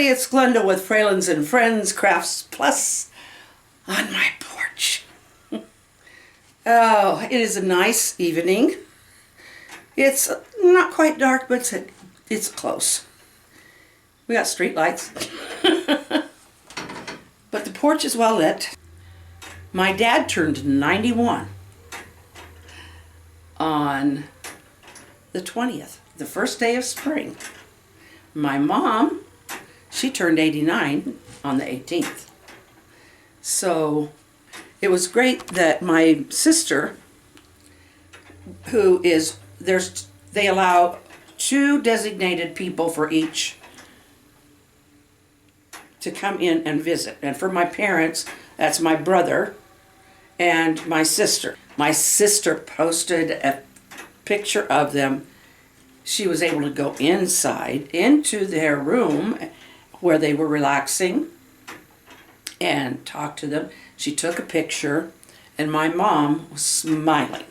everybody, it's Glenda with Fralins and Friends Crafts Plus on my porch. Oh, it is a nice evening. It's not quite dark, but it's close. We got street lights. But the porch is well lit. My dad turned 91 on the 20th, the first day of spring. My mom, she turned 89 on the 18th. So it was great that my sister, they allow 2 designated people for each to come in and visit. And for my parents, that's my brother and my sister. My sister posted a picture of them. She was able to go inside into their room where they were relaxing and talk to them. She took a picture and my mom was smiling.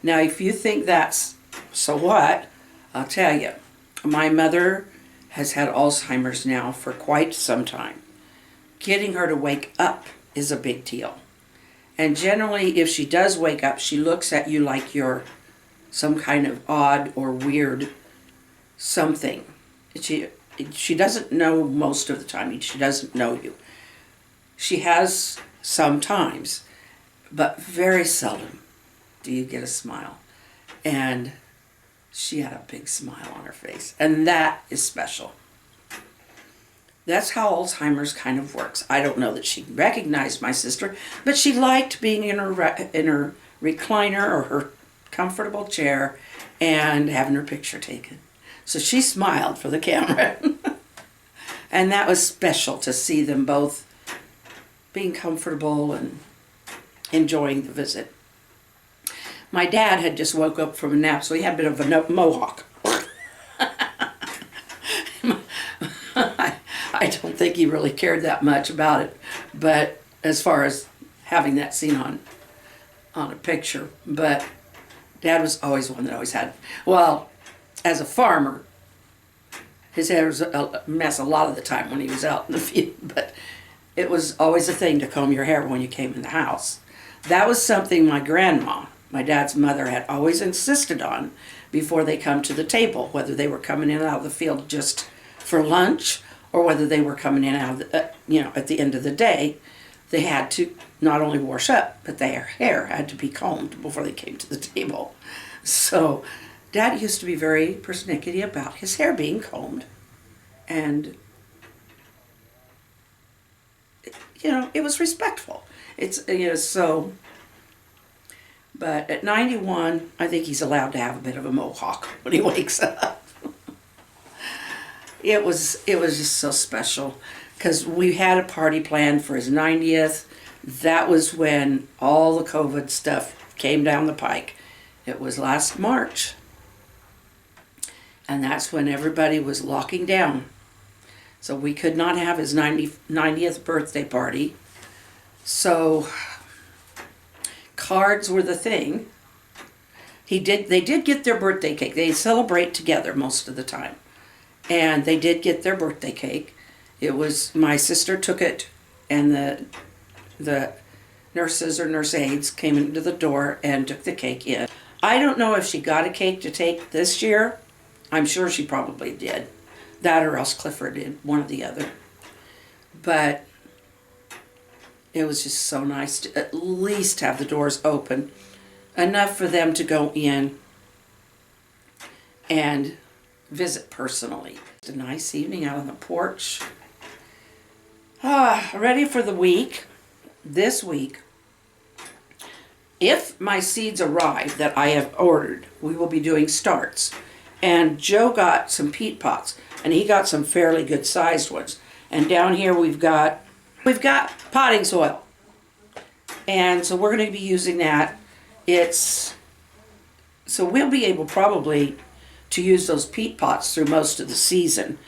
Now, if you think that's so what, I'll tell you, my mother has had Alzheimer's now for quite some time. Getting her to wake up is a big deal. And generally, if she does wake up, she looks at you like you're some kind of odd or weird something. She doesn't know most of the time. She doesn't know you. She has sometimes, but very seldom do you get a smile. And she had a big smile on her face. And that is special. That's how Alzheimer's kind of works. I don't know that she recognized my sister, but she liked being in her recliner or her comfortable chair and having her picture taken. So she smiled for the camera. And that was special to see them both being comfortable and enjoying the visit. My dad had just woke up from a nap, so he had a bit of a mohawk. I don't think he really cared that much about it, but as far as having that seen on a picture. But Dad was always one that always had, well, as a farmer, his hair was a mess a lot of the time when he was out in the field, but it was always a thing to comb your hair when you came in the house. That was something my grandma, my dad's mother, had always insisted on before they come to the table, whether they were coming in and out of the field just for lunch or whether they were coming in and out of the, at the end of the day. They had to not only wash up, but their hair had to be combed before they came to the table. So Dad used to be very persnickety about his hair being combed. And, it was respectful. So, but at 91, I think he's allowed to have a bit of a mohawk when he wakes up. It was just so special because we had a party planned for his 90th. That was when all the COVID stuff came down the pike. It was last March. And that's when everybody was locking down. So we could not have his 90th birthday party. So cards were the thing. They did get their birthday cake. They celebrate together most of the time. And they did get their birthday cake. It was, my sister took it, and the nurses or nurse aides came into the door and took the cake in. I don't know if she got a cake to take this year. I'm sure she probably did. That or else Clifford did, one or the other. But it was just so nice to at least have the doors open, enough for them to go in and visit personally. It's a nice evening out on the porch. Ready for the week. This week, if my seeds arrive that I have ordered, we will be doing starts. And Joe got some peat pots, and he got some fairly good sized ones. And down here we've got potting soil. And so we're going to be using that. So we'll be able probably to use those peat pots through most of the season,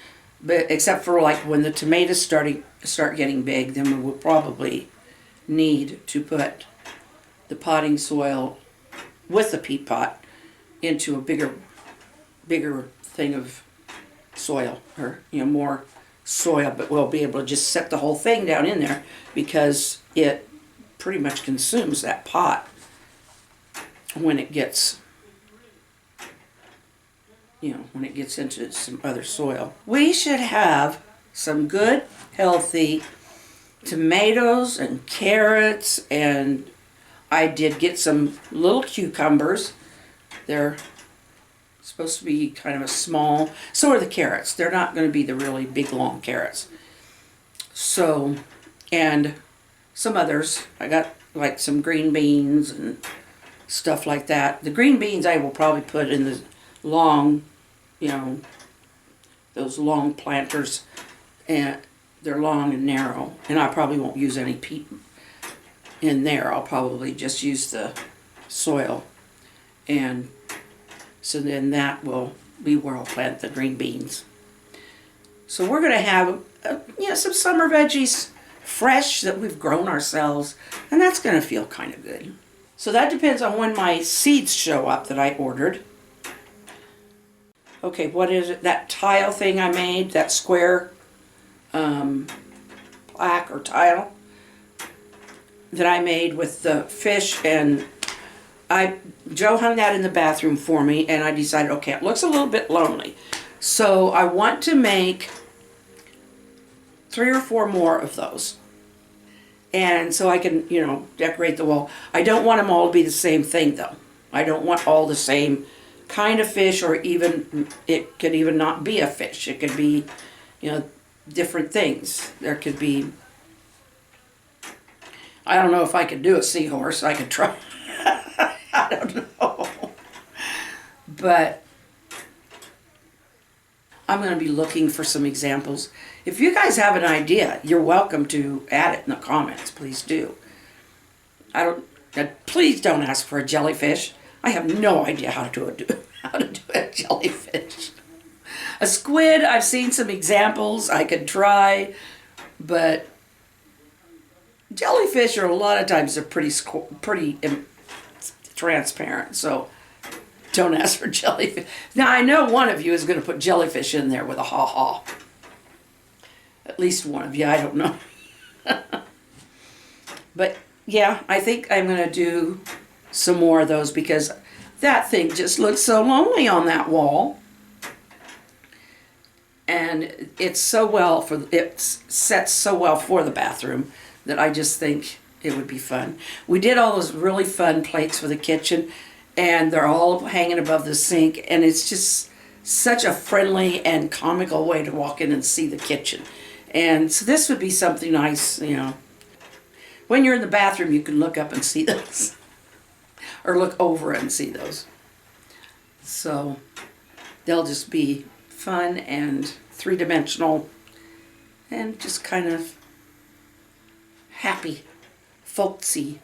but except for like when the tomatoes start getting big, then we will probably need to put the potting soil with the peat pot into a bigger thing of soil, or more soil, but we'll be able to just set the whole thing down in there because it pretty much consumes that pot when it gets, when it gets into some other soil. We should have some good, healthy tomatoes and carrots, and I did get some little cucumbers. They're supposed to be kind of a small, so are the carrots. They're not going to be the really big, long carrots. So, and some others. I got like some green beans and stuff like that. The green beans I will probably put in the long, those long planters, and they're long and narrow, and I probably won't use any peat in there. I'll probably just use the soil, and so then that will be where I'll plant the green beans. So we're going to have some summer veggies fresh that we've grown ourselves, and that's going to feel kind of good. So that depends on when my seeds show up that I ordered. Okay, what is it? That tile thing I made, that square plaque or tile that I made with the fish, and Joe hung that in the bathroom for me, and I decided, okay, it looks a little bit lonely. So I want to make 3 or 4 more of those. And so I can, decorate the wall. I don't want them all to be the same thing, though. I don't want all the same kind of fish, or even, it could even not be a fish. It could be, different things. There could be, I don't know if I could do a seahorse. I could try. I don't know. But I'm going to be looking for some examples. If you guys have an idea, you're welcome to add it in the comments. Please do. Please don't ask for a jellyfish. I have no idea how to do a jellyfish. A squid, I've seen some examples I could try, but jellyfish are a lot of times they're pretty transparent, so don't ask for jellyfish. Now I know one of you is going to put jellyfish in there with a ha-ha. At least one of you, I don't know. But yeah, I think I'm going to do some more of those because that thing just looks so lonely on that wall. And it's sets so well for the bathroom that I just think it would be fun. We did all those really fun plates for the kitchen, and they're all hanging above the sink, and it's just such a friendly and comical way to walk in and see the kitchen. And so this would be something nice, When you're in the bathroom, you can look up and see those. Or look over and see those. So they'll just be fun and 3-dimensional and just kind of happy, folksy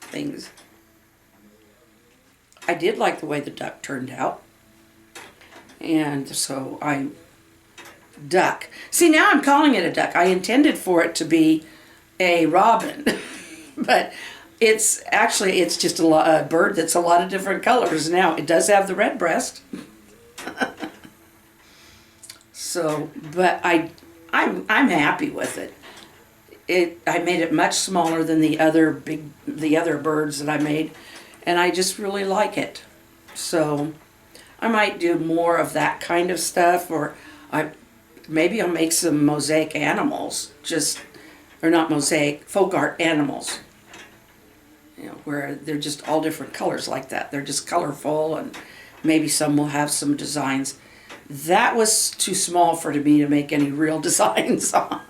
things. I did like the way the duck turned out. And so duck. See, now I'm calling it a duck. I intended for it to be a robin. But it's just a bird that's a lot of different colors. Now, it does have the red breast. So, but I'm happy with it. I made it much smaller than the other birds that I made, and I just really like it. So I might do more of that kind of stuff, or maybe I'll make some mosaic animals, or not mosaic, folk art animals. Where they're just all different colors like that. They're just colorful, and maybe some will have some designs. That was too small for me to make any real designs on.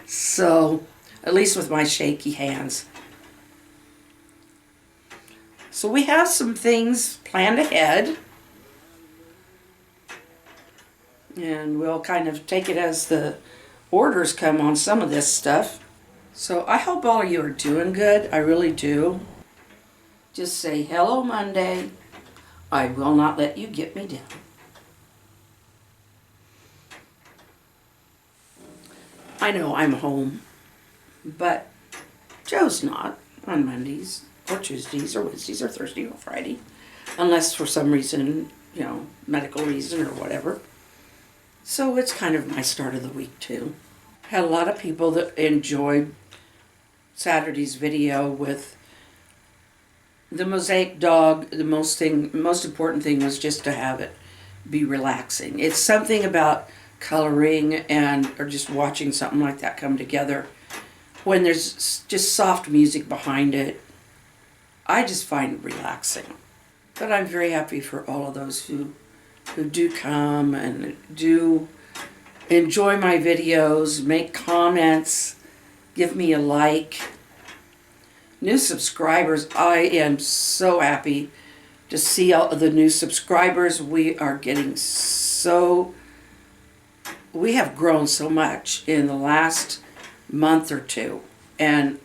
So, at least with my shaky hands. So we have some things planned ahead. And we'll kind of take it as the orders come on some of this stuff. So I hope all of you are doing good. I really do. Just say, hello Monday. I will not let you get me down. I know I'm home, but Joe's not on Mondays or Tuesdays or Wednesdays or Thursday or Friday, unless for some reason, medical reason or whatever. So it's kind of my start of the week too. Had a lot of people that enjoyed Saturday's video with the mosaic dog. The most important thing was just to have it be relaxing. It's something about coloring or just watching something like that come together when there's just soft music behind it. I just find it relaxing. But I'm very happy for all of those who do come and do enjoy my videos, make comments, give me a like. New subscribers, I am so happy to see all of the new subscribers. We are getting we have grown so much in the last month or two, and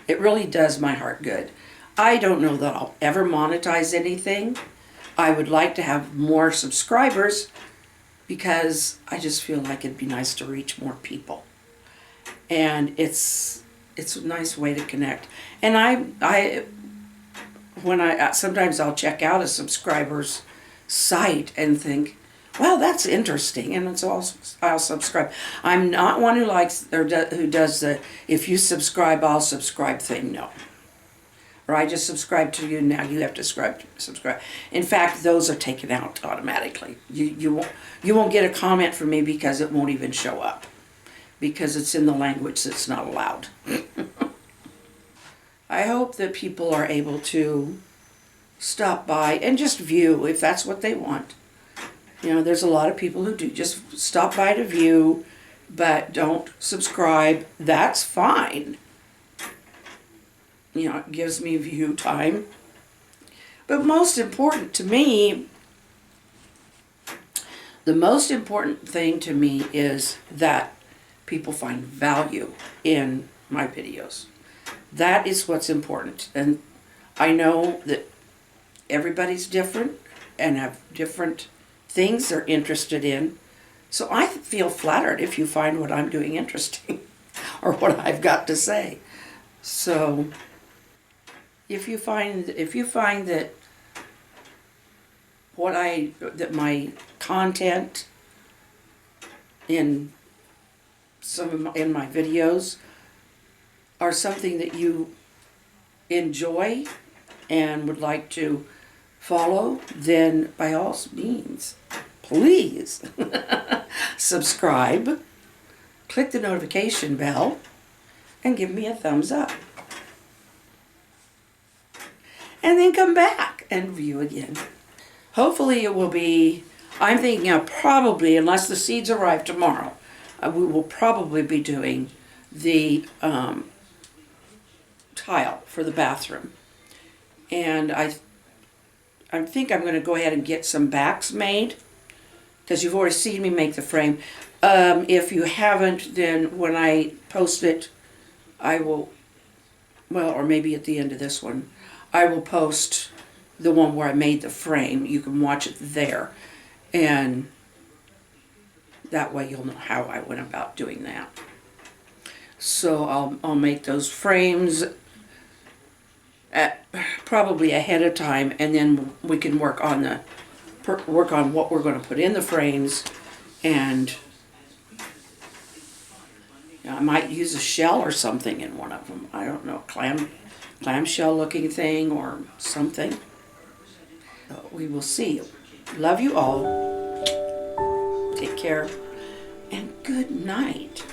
it really does my heart good. I don't know that I'll ever monetize anything. I would like to have more subscribers because I just feel like it'd be nice to reach more people. And it's a nice way to connect. And sometimes I'll check out a subscriber's site and think, well, that's interesting, and I'll subscribe. I'm not one who likes who does the if you subscribe, I'll subscribe thing. No. Or I just subscribe to you, now you have to subscribe. In fact, those are taken out automatically. You won't get a comment from me because it won't even show up, because it's in the language that's not allowed. I hope that people are able to stop by and just view if that's what they want. You know, there's a lot of people who do just stop by to view, but don't subscribe. That's fine. You know, it gives me view time. But most important to me, the most important thing to me is that people find value in my videos. That is what's important. And I know that everybody's different and have different things they're interested in. So I feel flattered if you find what I'm doing interesting or what I've got to say. So if you find that my content in in my videos are something that you enjoy and would like to follow, then by all means, please subscribe, click the notification bell, and give me a thumbs up. And then come back and view again. Hopefully it will be, I'm thinking of probably, unless the seeds arrive tomorrow, we will probably be doing the tile for the bathroom. And I think I'm going to go ahead and get some backs made, because you've already seen me make the frame. If you haven't, then when I post it, I will, well, or maybe at the end of this one, I will post the one where I made the frame. You can watch it there, and that way you'll know how I went about doing that. So I'll make those frames probably ahead of time, and then we can work on what we're going to put in the frames. And you know, I might use a shell or something in one of them. I don't know, clamshell looking thing or something. So we will see. Love you all. Take care and good night.